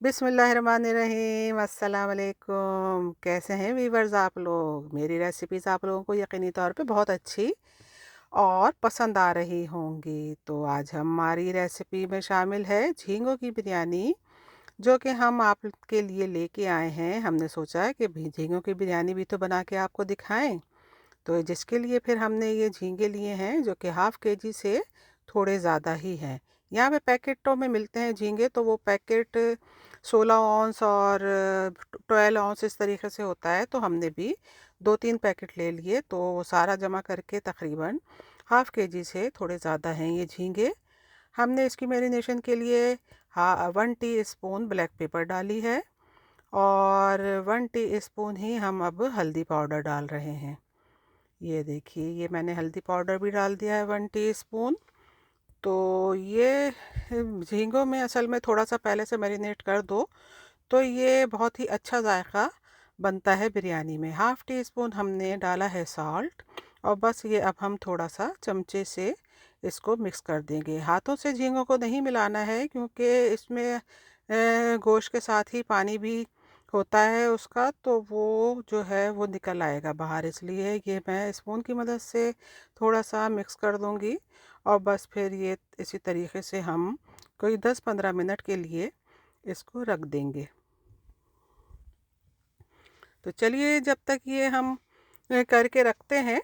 बिस्मिल्लाहिर्रहमानिर्रहीम, अस्सलाम वालेकुम। कैसे हैं वीवर्स आप लोग? मेरी रेसिपीज़ आप लोगों को यकीनी तौर पे बहुत अच्छी और पसंद आ रही होंगी। तो आज हमारी रेसिपी में शामिल है झींगों की बिरयानी, जो कि हम आप के लिए लेके आए हैं। हमने सोचा है कि झींगों की बिरयानी भी तो बना के आपको दिखाएं। तो जिसके लिए फिर हमने ये झींगे लिए हैं, जो कि हाफ़ केजी से थोड़े ज़्यादा ही हैं। यहाँ पे पैकेटों में मिलते हैं झींगे, तो वो पैकेट 16 औंस और 12 औंस इस तरीके से होता है। तो हमने भी 2-3 पैकेट ले लिए, तो वो सारा जमा करके तकरीबन हाफ़ केजी से थोड़े ज़्यादा हैं ये झींगे। हमने इसकी मैरिनेशन के लिए 1 टीस्पून ब्लैक पेपर डाली है, और 1 टीस्पून ही हम अब हल्दी पाउडर डाल रहे हैं। ये देखिए, ये मैंने हल्दी पाउडर भी डाल दिया है 1 टीस्पून। तो ये झींगों में असल में थोड़ा सा पहले से मैरिनेट कर दो तो ये बहुत ही अच्छा जायका बनता है बिरयानी में। हाफ़ टी स्पून हमने डाला है सॉल्ट, और बस ये अब हम थोड़ा सा चमचे से इसको मिक्स कर देंगे। हाथों से झींगों को नहीं मिलाना है, क्योंकि इसमें गोश्त के साथ ही पानी भी होता है उसका, तो वो जो है वो निकल आएगा बाहर। इसलिए ये मैं स्पून की मदद से थोड़ा सा मिक्स कर दूंगी, और बस फिर ये इसी तरीके से हम कोई 10-15 मिनट के लिए इसको रख देंगे। तो चलिए, जब तक ये हम करके रखते हैं,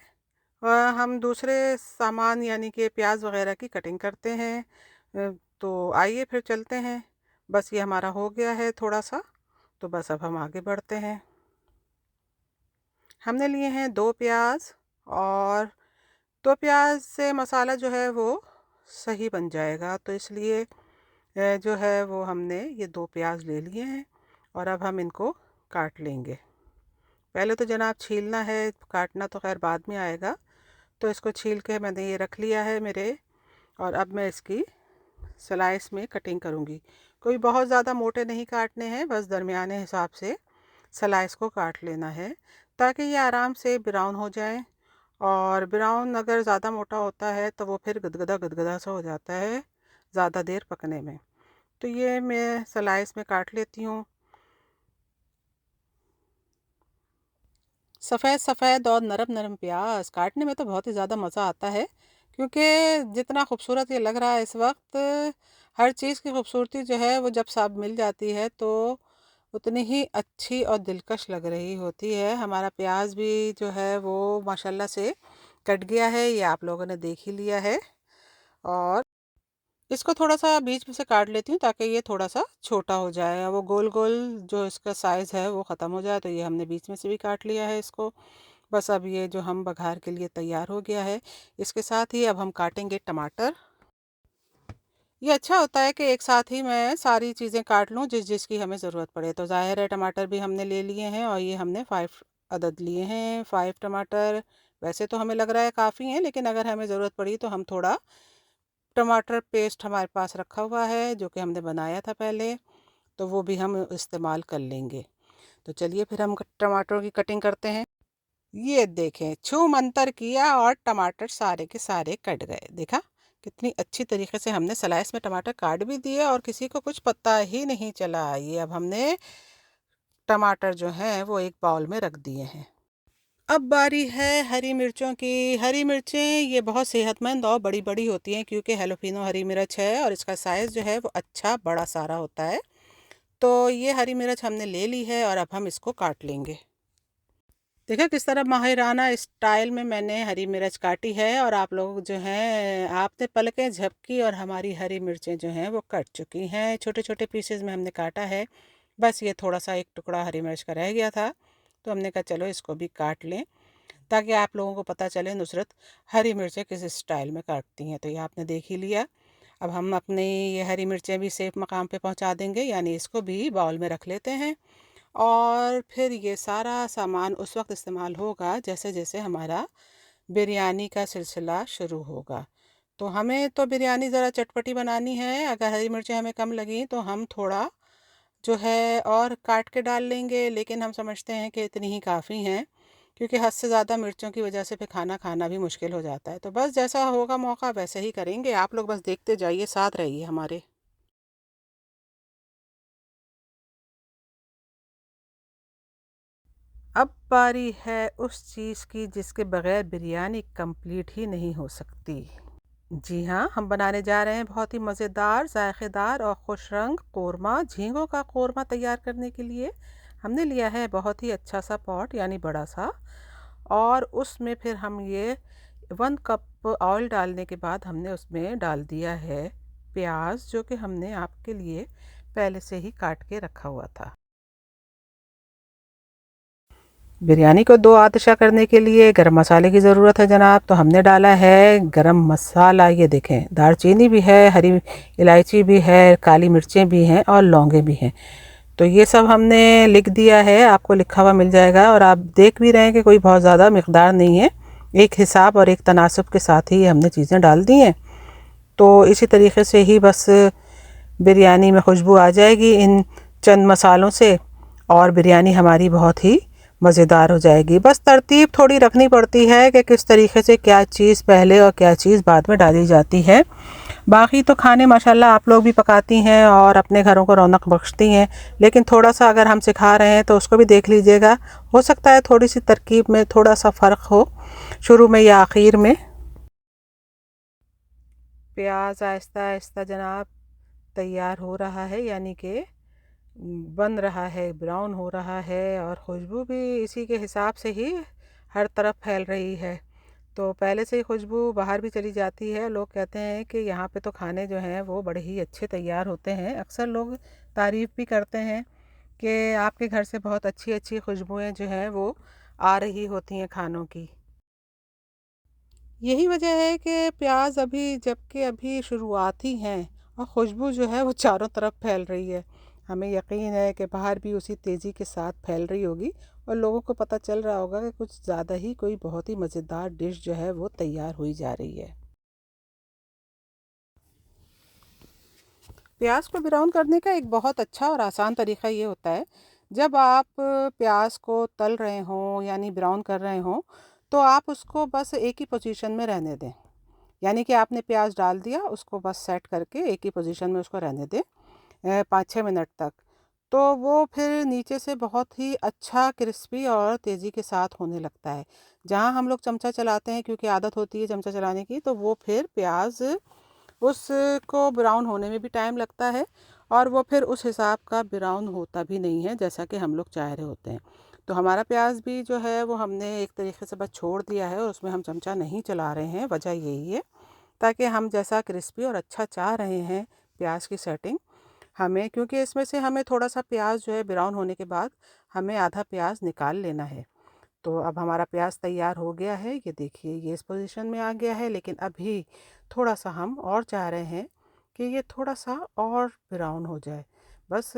हम दूसरे सामान यानी कि प्याज वगैरह की कटिंग करते हैं। तो आइए फिर चलते हैं। बस ये हमारा हो गया है थोड़ा सा, तो बस अब हम आगे बढ़ते हैं। हमने लिए हैं 2 प्याज, और 2 प्याज से मसाला जो है वो सही बन जाएगा, तो इसलिए जो है वो हमने ये 2 प्याज ले लिए हैं, और अब हम इनको काट लेंगे। पहले तो जनाब छीलना है, काटना तो खैर बाद में आएगा। तो इसको छील के मैंने ये रख लिया है मेरे, और अब मैं इसकी स्लाइस में कटिंग करूँगी। कोई बहुत ज़्यादा मोटे नहीं काटने हैं, बस दरमियाने हिसाब से स्लाइस को काट लेना है, ताकि ये आराम से ब्राउन हो जाए। और ब्राउन अगर ज़्यादा मोटा होता है तो वो फिर गदगदा गदगदा सा हो जाता है ज़्यादा देर पकने में। तो ये मैं स्लाइस में काट लेती हूँ। सफ़ेद सफ़ेद और नरम नरम प्याज काटने में तो बहुत ही ज़्यादा मज़ा आता है, क्योंकि जितना खूबसूरत ये लग रहा है इस वक्त, हर चीज़ की खूबसूरती जो है वो जब सब मिल जाती है तो उतनी ही अच्छी और दिलकश लग रही होती है। हमारा प्याज भी जो है वो माशाल्लाह से कट गया है, ये आप लोगों ने देख ही लिया है। और इसको थोड़ा सा बीच में से काट लेती हूँ, ताकि ये थोड़ा सा छोटा हो जाए, वो गोल गोल जो इसका साइज़ है वो ख़त्म हो जाए। तो ये हमने बीच में से भी काट लिया है इसको। बस अब ये जो हम बघार के लिए तैयार हो गया है। इसके साथ ही अब हम काटेंगे टमाटर। ये अच्छा होता है कि एक साथ ही मैं सारी चीज़ें काट लूँ जिस जिसकी हमें ज़रूरत पड़े। तो ज़ाहिर है टमाटर भी हमने ले लिए हैं, और ये हमने 5 अदद लिए हैं, 5 टमाटर। वैसे तो हमें लग रहा है काफ़ी हैं, लेकिन अगर हमें ज़रूरत पड़ी तो हम थोड़ा टमाटर पेस्ट हमारे पास रखा हुआ है, जो कि हमने बनाया था पहले, तो वो भी हम इस्तेमाल कर लेंगे। तो चलिए फिर हम टमाटरों की कटिंग करते हैं। ये देखें, छू मंतर किया और टमाटर सारे के सारे कट गए। देखा कितनी अच्छी तरीके से हमने स्लाइस में टमाटर काट भी दिए, और किसी को कुछ पता ही नहीं चला। ये अब हमने टमाटर जो हैं वो एक बाउल में रख दिए हैं। अब बारी है हरी मिर्चों की। हरी मिर्चें ये बहुत सेहतमंद और बड़ी बड़ी होती हैं, क्योंकि हेलोफिनो हरी मिर्च है, और इसका साइज़ जो है वो अच्छा बड़ा सारा होता है। तो ये हरी मिर्च हमने ले ली है, और अब हम इसको काट लेंगे। देखा किस तरह माहिराना स्टाइल में मैंने हरी मिर्च काटी है, और आप लोग जो हैं आपने पलकें झपकी और हमारी हरी मिर्चें जो हैं वो कट चुकी हैं। छोटे छोटे पीसेस में हमने काटा है। बस ये थोड़ा सा एक टुकड़ा हरी मिर्च का रह गया था, तो हमने कहा चलो इसको भी काट लें, ताकि आप लोगों को पता चले नुसरत हरी मिर्चें किस स्टाइल में काटती हैं। तो ये आपने देख ही लिया। अब हम अपनी ये हरी मिर्चें भी सेफ मकाम पे पहुंचा देंगे, यानी इसको भी बाउल में रख लेते हैं। और फिर ये सारा सामान उस वक्त इस्तेमाल होगा जैसे जैसे हमारा बिरयानी का सिलसिला शुरू होगा। तो हमें तो बिरयानी ज़रा चटपटी बनानी है। अगर हरी मिर्चें हमें कम लगी तो हम थोड़ा जो है और काट के डाल लेंगे, लेकिन हम समझते हैं कि इतनी ही काफ़ी हैं, क्योंकि हद से ज़्यादा मिर्चों की वजह से फिर खाना खाना भी मुश्किल हो जाता है। तो बस जैसा होगा मौका वैसे ही करेंगे। आप लोग बस देखते जाइए, साथ रहिए हमारे। अब बारी है उस चीज़ की जिसके बगैर बिरयानी कंप्लीट ही नहीं हो सकती। जी हाँ, हम बनाने जा रहे हैं बहुत ही मज़ेदार, ज़ायक़ेदार और खुश रंग कोरमा। झींगों का कोरमा तैयार करने के लिए हमने लिया है बहुत ही अच्छा सा पॉट, यानी बड़ा सा, और उसमें फिर हम ये 1 कप ऑयल डालने के बाद हमने उसमें डाल दिया है प्याज, जो कि हमने आपके लिए पहले से ही काट के रखा हुआ था। बिरयानी को दो आतिशा करने के लिए गरम मसाले की ज़रूरत है जनाब, तो हमने डाला है गरम मसाला। ये देखें, दालचीनी भी है, हरी इलायची भी है, काली मिर्चें भी हैं और लौंगे भी हैं। तो ये सब हमने लिख दिया है, आपको लिखा हुआ मिल जाएगा, और आप देख भी रहे हैं कि कोई बहुत ज़्यादा मिकदार नहीं है। एक हिसाब और एक तनासब के साथ ही हमने चीज़ें डाल दी हैं। तो इसी तरीके से ही बस बिरयानी में खुशबू आ जाएगी इन चंद मसालों से, और बिरयानी हमारी बहुत ही मज़ेदार हो जाएगी। बस तरतीब थोड़ी रखनी पड़ती है कि किस तरीके से क्या चीज़ पहले और क्या चीज़ बाद में डाली जाती है। बाकी तो खाने माशाल्लाह आप लोग भी पकाती हैं और अपने घरों को रौनक बख्शती हैं, लेकिन थोड़ा सा अगर हम सिखा रहे हैं तो उसको भी देख लीजिएगा। हो सकता है थोड़ी सी तरकीब में थोड़ा सा फ़र्क हो, शुरू में या आखिर में। प्याज आहिस्ता आहिस्ता जनाब तैयार हो रहा है, यानी कि बन रहा है, ब्राउन हो रहा है, और खुशबू भी इसी के हिसाब से ही हर तरफ फैल रही है। तो पहले से ही खुशबू बाहर भी चली जाती है। लोग कहते हैं कि यहाँ पे तो खाने जो हैं वो बड़े ही अच्छे तैयार होते हैं। अक्सर लोग तारीफ़ भी करते हैं कि आपके घर से बहुत अच्छी अच्छी खुशबुएं जो हैं वो आ रही होती हैं खानों की। यही वजह है कि प्याज अभी, जबकि अभी शुरुआत ही हैं, और खुशबू जो है वो चारों तरफ फैल रही है। हमें यकीन है कि बाहर भी उसी तेज़ी के साथ फैल रही होगी, और लोगों को पता चल रहा होगा कि कुछ ज़्यादा ही कोई बहुत ही मज़ेदार डिश जो है वो तैयार हुई जा रही है। प्याज को ब्राउन करने का एक बहुत अच्छा और आसान तरीका ये होता है, जब आप प्याज को तल रहे हों यानी ब्राउन कर रहे हों, तो आप उसको बस एक ही पोजीशन में रहने दें। यानी कि आपने प्याज डाल दिया, उसको बस सेट करके एक ही पोजीशन में उसको रहने दें 5-6 मिनट तक। तो वो फिर नीचे से बहुत ही अच्छा क्रिस्पी और तेज़ी के साथ होने लगता है। जहाँ हम लोग चमचा चलाते हैं, क्योंकि आदत होती है चमचा चलाने की, तो वो फिर प्याज उसको ब्राउन होने में भी टाइम लगता है, और वो फिर उस हिसाब का ब्राउन होता भी नहीं है जैसा कि हम लोग चाह रहे होते हैं। तो हमारा प्याज भी जो है वो हमने एक तरीके से बस छोड़ दिया है, और उसमें हम चमचा नहीं चला रहे हैं। वजह यही है, ताकि हम जैसा क्रिस्पी और अच्छा चाह रहे हैं प्याज की सेटिंग, हमें, क्योंकि इसमें से हमें थोड़ा सा प्याज जो है ब्राउन होने के बाद हमें आधा प्याज निकाल लेना है। तो अब हमारा प्याज तैयार हो गया है, ये देखिए ये इस पोजीशन में आ गया है। लेकिन अभी थोड़ा सा हम और चाह रहे हैं कि ये थोड़ा सा और ब्राउन हो जाए। बस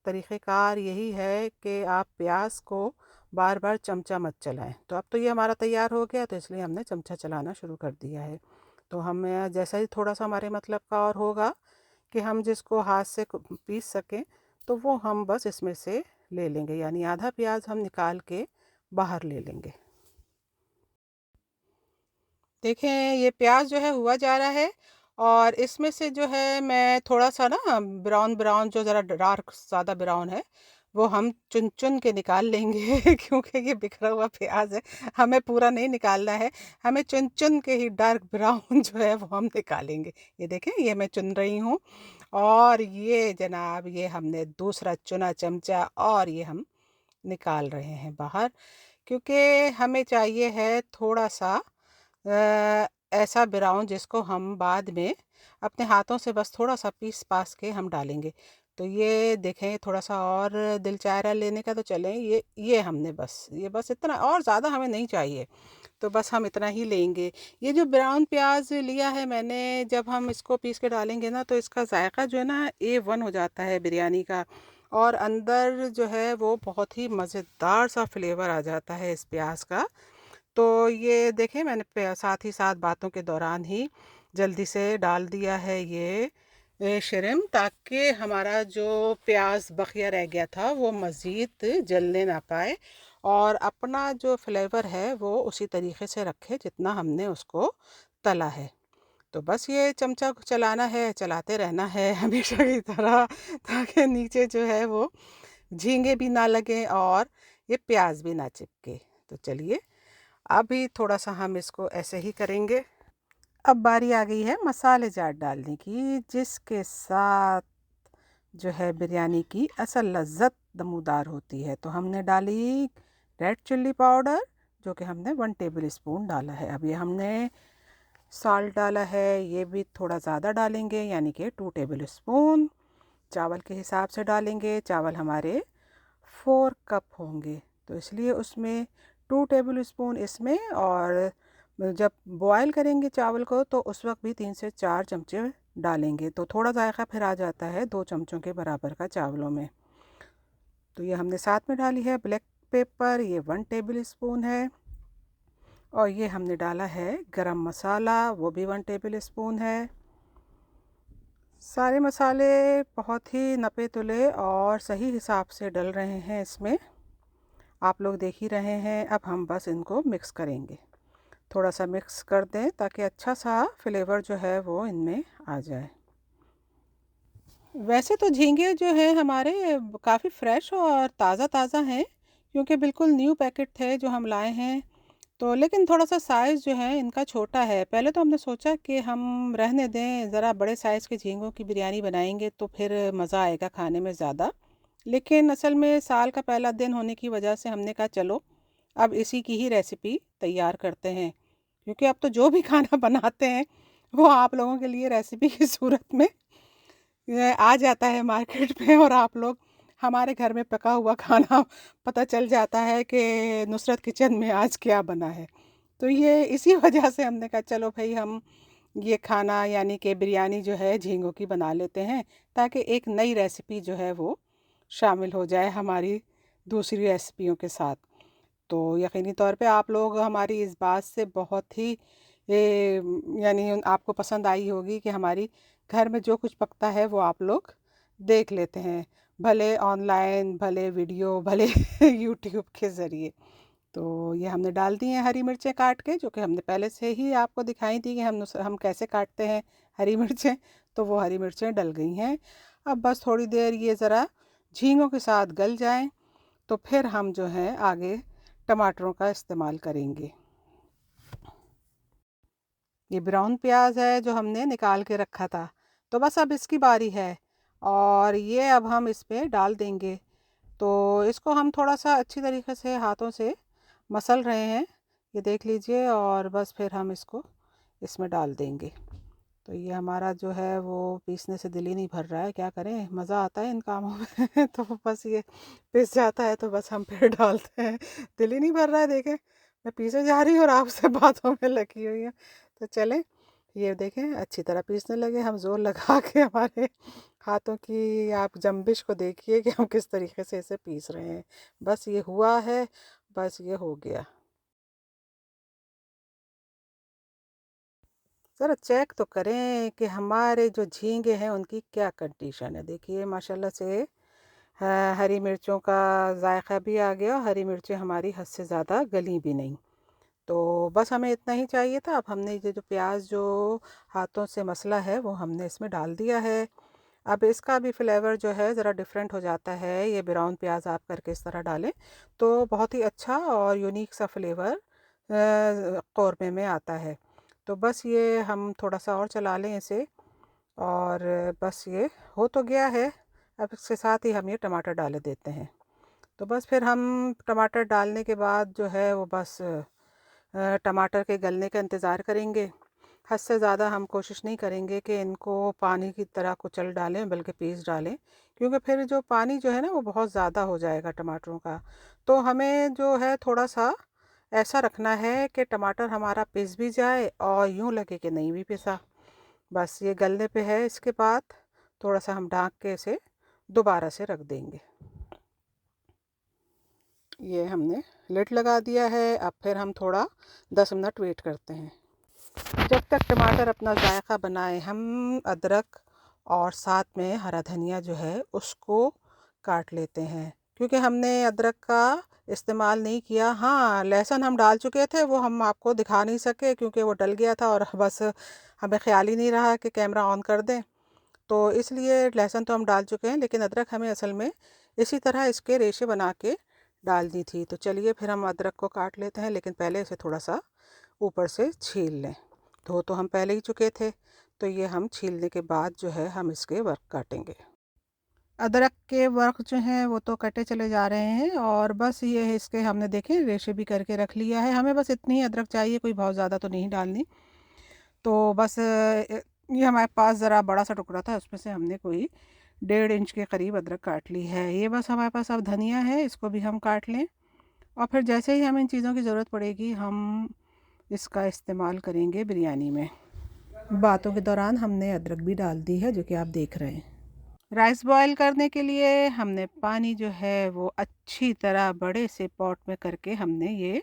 तरीक़ेकार यही है कि आप प्याज को बार बार चमचा मत चलाएं। तो अब तो ये हमारा तैयार हो गया, तो इसलिए हमने चमचा चलाना शुरू कर दिया है। तो हम जैसा ही थोड़ा सा हमारे मतलब का और होगा कि हम जिसको हाथ से पीस सकें, तो वो हम बस इसमें से ले लेंगे, यानी आधा प्याज हम निकाल के बाहर ले लेंगे। देखें, ये प्याज जो है हुआ जा रहा है, और इसमें से जो है मैं थोड़ा सा ना ब्राउन ब्राउन, जो ज़रा डार्क ज़्यादा ब्राउन है, वो हम चुन चुन के निकाल लेंगे क्योंकि ये बिखरा हुआ प्याज है, हमें पूरा नहीं निकालना है। हमें चुन चुन के ही डार्क ब्राउन जो है वो हम निकालेंगे। ये देखें, ये मैं चुन रही हूँ, और ये जनाब ये हमने दूसरा चुना चमचा, और ये हम निकाल रहे हैं बाहर, क्योंकि हमें चाहिए है थोड़ा सा ऐसा ब्राउन जिसको हम बाद में अपने हाथों से बस थोड़ा सा पीस पास के हम डालेंगे। तो ये देखें, थोड़ा सा और दिल चाह रहा है लेने का, तो चलें, ये हमने बस, ये बस इतना, और ज़्यादा हमें नहीं चाहिए, तो बस हम इतना ही लेंगे। ये जो ब्राउन प्याज लिया है मैंने, जब हम इसको पीस के डालेंगे ना, तो इसका जायका जो है ना A1 हो जाता है बिरयानी का, और अंदर जो है वो बहुत ही मज़ेदार सा फ्लेवर आ जाता है इस प्याज का। तो ये देखें, मैंने साथ ही साथ बातों के दौरान ही जल्दी से डाल दिया है ये शर्म, ताकि हमारा जो प्याज बकिया रह गया था वो मज़ीद जलने ना पाए, और अपना जो फ्लेवर है वो उसी तरीके से रखे जितना हमने उसको तला है। तो बस ये चमचा को चलाना है, चलाते रहना है हमेशा की तरह, ताकि नीचे जो है वो झींगे भी ना लगें, और ये प्याज भी ना चिपके। तो चलिए अभी थोड़ा सा हम इसको ऐसे ही करेंगे। अब बारी आ गई है मसाले जात डालने की, जिसके साथ जो है बिरयानी की असल लज्जत नमूदार होती है। तो हमने डाली रेड चिल्ली पाउडर, जो कि हमने 1 टेबल स्पून डाला है। अब ये हमने साल्ट डाला है, ये भी थोड़ा ज़्यादा डालेंगे, यानी कि 2 टेबल स्पून। चावल के हिसाब से डालेंगे, चावल हमारे 4 कप होंगे, तो इसलिए उसमें 2 टेबल स्पून इसमें, और जब बॉयल करेंगे चावल को तो उस वक्त भी 3 से 4 चमचे डालेंगे, तो थोड़ा जायका फिर आ जाता है 2 चमचों के बराबर का चावलों में। तो ये हमने साथ में डाली है ब्लैक पेपर, ये 1 टेबल स्पून है। और ये हमने डाला है गरम मसाला, वो भी 1 टेबल स्पून है। सारे मसाले बहुत ही नपे तुले और सही हिसाब से डल रहे हैं इसमें, आप लोग देख ही रहे हैं। अब हम बस इनको मिक्स करेंगे, थोड़ा सा मिक्स कर दें ताकि अच्छा सा फ्लेवर जो है वो इनमें आ जाए। वैसे तो झींगे जो हैं हमारे काफ़ी फ्रेश और ताज़ा ताज़ा हैं, क्योंकि बिल्कुल न्यू पैकेट थे जो हम लाए हैं। तो लेकिन थोड़ा सा साइज़ जो है इनका छोटा है। पहले तो हमने सोचा कि हम रहने दें, ज़रा बड़े साइज़ के झींगों की बिरयानी बनाएंगे तो फिर मज़ा आएगा खाने में ज़्यादा। लेकिन असल में साल का पहला दिन होने की वजह से हमने कहा चलो अब इसी की ही रेसिपी तैयार करते हैं, क्योंकि अब तो जो भी खाना बनाते हैं वो आप लोगों के लिए रेसिपी की सूरत में ये आ जाता है मार्केट में, और आप लोग हमारे घर में पका हुआ खाना पता चल जाता है कि नुसरत किचन में आज क्या बना है। तो ये इसी वजह से हमने कहा चलो भाई हम ये खाना यानी कि बिरयानी जो है झींगों की बना लेते हैं, ताकि एक नई रेसिपी जो है वो शामिल हो जाए हमारी दूसरी रेसिपियों के साथ। तो यकीनी तौर पे आप लोग हमारी इस बात से बहुत ही ये यानी आपको पसंद आई होगी कि हमारी घर में जो कुछ पकता है वो आप लोग देख लेते हैं, भले ऑनलाइन, भले वीडियो, भले यूट्यूब के ज़रिए। तो ये हमने डाल दी हैं हरी मिर्चें काट के, जो कि हमने पहले से ही आपको दिखाई थी कि हम कैसे काटते हैं हरी मिर्चें। तो वो हरी मिर्चें डल गई हैं। अब बस थोड़ी देर ये ज़रा झींगों के साथ गल जाएं, तो फिर हम जो है आगे टमाटरों का इस्तेमाल करेंगे। ये ब्राउन प्याज है जो हमने निकाल के रखा था, तो बस अब इसकी बारी है, और ये अब हम इस पे डाल देंगे। तो इसको हम थोड़ा सा अच्छी तरीके से हाथों से मसल रहे हैं, ये देख लीजिए, और बस फिर हम इसको इसमें डाल देंगे। तो ये हमारा जो है वो पीसने से दिल ही नहीं भर रहा है, क्या करें, मज़ा आता है इन कामों में तो बस ये पिस जाता है तो बस हम फिर डालते हैं, दिल ही नहीं भर रहा है। देखें मैं पीसे जा रही हूँ और आपसे बातों में लगी हुई हूँ। तो चलें, ये देखें अच्छी तरह पीसने लगे हम, ज़ोर लगा के हमारे हाथों की आप जंबिश को देखिए कि हम किस तरीके से इसे पीस रहे हैं। बस ये हुआ है, बस ये हो गया। ज़रा चेक तो करें कि हमारे जो झींगे हैं उनकी क्या कंडीशन है। देखिए माशाल्लाह से हरी मिर्चों का जायका भी आ गया, हरी मिर्चें हमारी हद से ज़्यादा गली भी नहीं। तो बस हमें इतना ही चाहिए था। अब हमने ये जो प्याज जो हाथों से मसला है वो हमने इसमें डाल दिया है। अब इसका भी फ्लेवर जो है ज़रा डिफरेंट हो जाता है, ये ब्राउन प्याज आप करके इस तरह डालें तो बहुत ही अच्छा और यूनिक सा फ्लेवर कौरमे में आता है। तो बस ये हम थोड़ा सा और चला लें इसे, और बस ये हो तो गया है। अब इसके साथ ही हम ये टमाटर डाल देते हैं। तो बस फिर हम टमाटर डालने के बाद जो है वो बस टमाटर के गलने का इंतज़ार करेंगे। हद से ज़्यादा हम कोशिश नहीं करेंगे कि इनको पानी की तरह कुचल डालें, बल्कि पीस डालें, क्योंकि फिर जो पानी जो है ना वो बहुत ज़्यादा हो जाएगा टमाटरों का। तो हमें जो है थोड़ा सा ऐसा रखना है कि टमाटर हमारा पिस भी जाए और यूँ लगे कि नहीं भी पिसा। बस ये गलने पे है, इसके बाद थोड़ा सा हम ढाँक के इसे दोबारा से रख देंगे। ये हमने लिड लगा दिया है। अब फिर हम थोड़ा 10 मिनट वेट करते हैं। जब तक टमाटर अपना जायका बनाए, हम अदरक और साथ में हरा धनिया जो है उसको काट लेते हैं, क्योंकि हमने अदरक का इस्तेमाल नहीं किया। हाँ, लहसुन हम डाल चुके थे, वो हम आपको दिखा नहीं सके क्योंकि वो डल गया था, और बस हमें ख्याल ही नहीं रहा कि कैमरा ऑन कर दें, तो इसलिए लहसुन तो हम डाल चुके हैं। लेकिन अदरक हमें असल में इसी तरह इसके रेशे बना के डालनी थी। तो चलिए फिर हम अदरक को काट लेते हैं, लेकिन पहले इसे थोड़ा सा ऊपर से छील लें। धो तो हम पहले ही चुके थे, तो ये हम छीलने के बाद जो है हम इसके वर्क काटेंगे। अदरक के वर्क जो हैं वो तो कटे चले जा रहे हैं, और बस ये इसके हमने देखें रेशे भी करके रख लिया है। हमें बस इतनी ही अदरक चाहिए, कोई बहुत ज़्यादा तो नहीं डालनी। तो बस ये हमारे पास ज़रा बड़ा सा टुकड़ा था, उसमें से हमने कोई 1.5 इंच के करीब अदरक काट ली है। ये बस हमारे पास अब धनिया है, इसको भी हम काट लें, और फिर जैसे ही हमें इन चीज़ों की ज़रूरत पड़ेगी हम इसका इस्तेमाल करेंगे बिरयानी में। बातों के दौरान हमने अदरक भी डाल दी है, जो कि आप देख रहे हैं। राइस बॉईल करने के लिए हमने पानी जो है वो अच्छी तरह बड़े से पॉट में करके हमने ये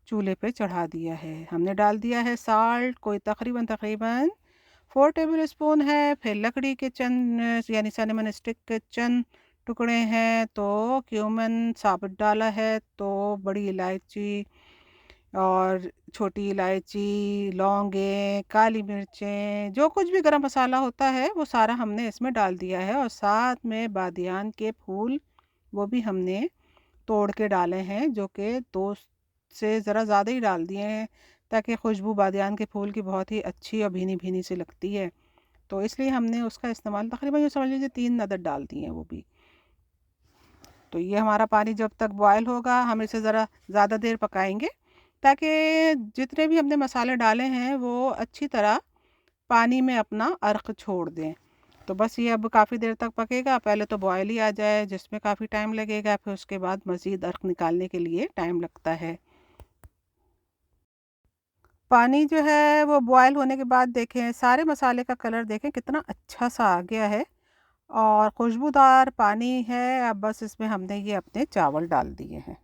चूल्हे पे चढ़ा दिया है। हमने डाल दिया है साल्ट, कोई तकरीबन 4 टेबल स्पून है। फिर लकड़ी के चंद यानी सिनेमन स्टिक के चंद टुकड़े हैं। तो क्यूमन साबुत डाला है, तो बड़ी इलायची और छोटी इलायची, लौंगे, काली मिर्चें, जो कुछ भी गरम मसाला होता है वो सारा हमने इसमें डाल दिया है। और साथ में बादियान के फूल, वो भी हमने तोड़ के डाले हैं, जो कि 2 से ज़रा ज़्यादा ही डाल दिए हैं, ताकि खुशबू बादियान के फूल की बहुत ही अच्छी और भीनी भीनी सी लगती है। तो इसलिए हमने उसका इस्तेमाल तकरीबन ये समझ लीजिए 3 अदद डाल दिए हैं वो भी। तो ये हमारा पानी जब तक बॉयल होगा हम इसे ज़रा ज़्यादा देर पकाएंगे, ताकि जितने भी हमने मसाले डाले हैं वो अच्छी तरह पानी में अपना अर्क छोड़ दें। तो बस ये अब काफ़ी देर तक पकेगा। पहले तो बॉयल ही आ जाए, जिसमें काफ़ी टाइम लगेगा, फिर उसके बाद मज़ीद अर्क निकालने के लिए टाइम लगता है। पानी जो है वो बॉयल होने के बाद देखें सारे मसाले का कलर देखें कितना अच्छा सा आ गया है, और खुशबूदार पानी है। अब बस इसमें हमने ये अपने चावल डाल दिए हैं।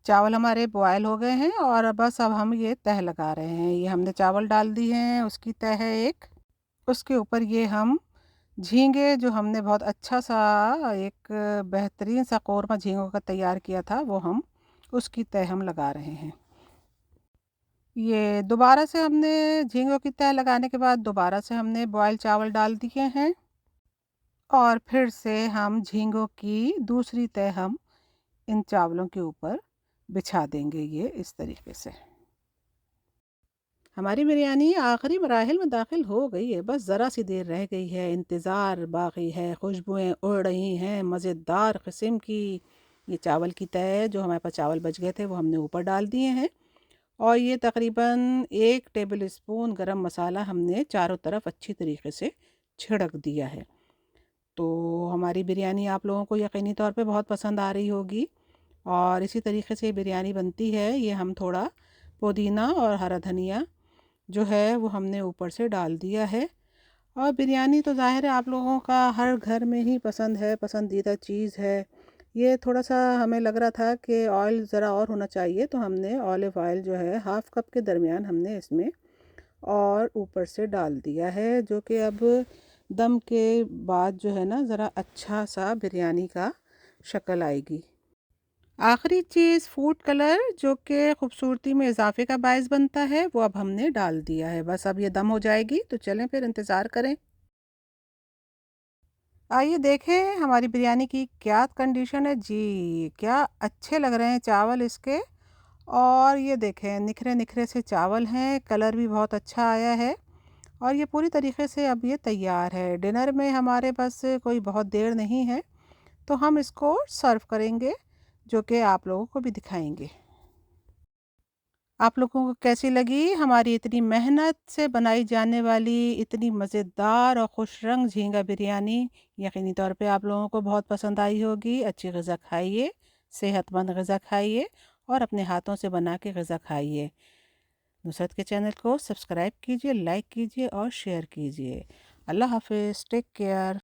चावल हमारे बॉयल हो गए हैं, और बस अब हम ये तह लगा रहे हैं। ये हमने चावल डाल दिए हैं, उसकी तह है एक। उसके ऊपर ये हम झींगे, जो हमने बहुत अच्छा सा एक बेहतरीन सा कौरमा झींगों का तैयार किया था, वो हम उसकी तह हम लगा रहे हैं। ये दोबारा से हमने झींगों की तह लगाने के बाद दोबारा से हमने बॉयल चावल डाल दिए हैं, और फिर से हम झींगों की दूसरी तह हम इन चावलों के ऊपर बिछा देंगे, ये इस तरीके से। हमारी बिरयानी आखिरी मराहिल में दाखिल हो गई है, बस ज़रा सी देर रह गई है, इंतज़ार बाकी है, खुशबुएं उड़ रही हैं मज़ेदार किस्म की। ये चावल की तह, जो हमारे पास चावल बच गए थे वो हमने ऊपर डाल दिए हैं, और ये तकरीबन 1 टेबल स्पून गरम मसाला हमने चारों तरफ अच्छी तरीके से छिड़क दिया है। तो हमारी बिरयानी आप लोगों को यकीनी तौर पे बहुत पसंद आ रही होगी, और इसी तरीके से बिरयानी बनती है। ये हम थोड़ा पुदीना और हरा धनिया जो है वो हमने ऊपर से डाल दिया है। और बिरयानी तो ज़ाहिर है आप लोगों का हर घर में ही पसंद है, पसंदीदा चीज़ है। ये थोड़ा सा हमें लग रहा था कि ऑयल ज़रा और होना चाहिए, तो हमने ऑलिव ऑयल जो है 1/2 कप के दरमियान हमने इसमें और ऊपर से डाल दिया है, जो कि अब दम के बाद जो है ना ज़रा अच्छा सा बिरयानी का शक्ल आएगी। आखिरी चीज़ फूड कलर, जो कि खूबसूरती में इजाफे का बायस बनता है, वो अब हमने डाल दिया है। बस अब ये दम हो जाएगी, तो चलें फिर इंतज़ार करें। आइए देखें हमारी बिरयानी की क्या कंडीशन है जी। क्या अच्छे लग रहे हैं चावल इसके, और ये देखें निखरे निखरे से चावल हैं, कलर भी बहुत अच्छा आया है, और ये पूरी तरीके से अब ये तैयार है। डिनर में हमारे पास कोई बहुत देर नहीं है, तो हम इसको सर्व करेंगे, जो कि आप लोगों को भी दिखाएंगे। आप लोगों को कैसी लगी हमारी इतनी मेहनत से बनाई जाने वाली इतनी मज़ेदार और खुश रंग झींगा बिरयानी? यकीनी तौर पे आप लोगों को बहुत पसंद आई होगी। अच्छी ग़िज़ा खाइए, सेहतमंद ग़िज़ा खाइए, और अपने हाथों से बना के ग़िज़ा खाइए। नुसरत के चैनल को सब्सक्राइब कीजिए, लाइक कीजिए और शेयर कीजिए। अल्लाह हाफ़िज़, टेक केयर।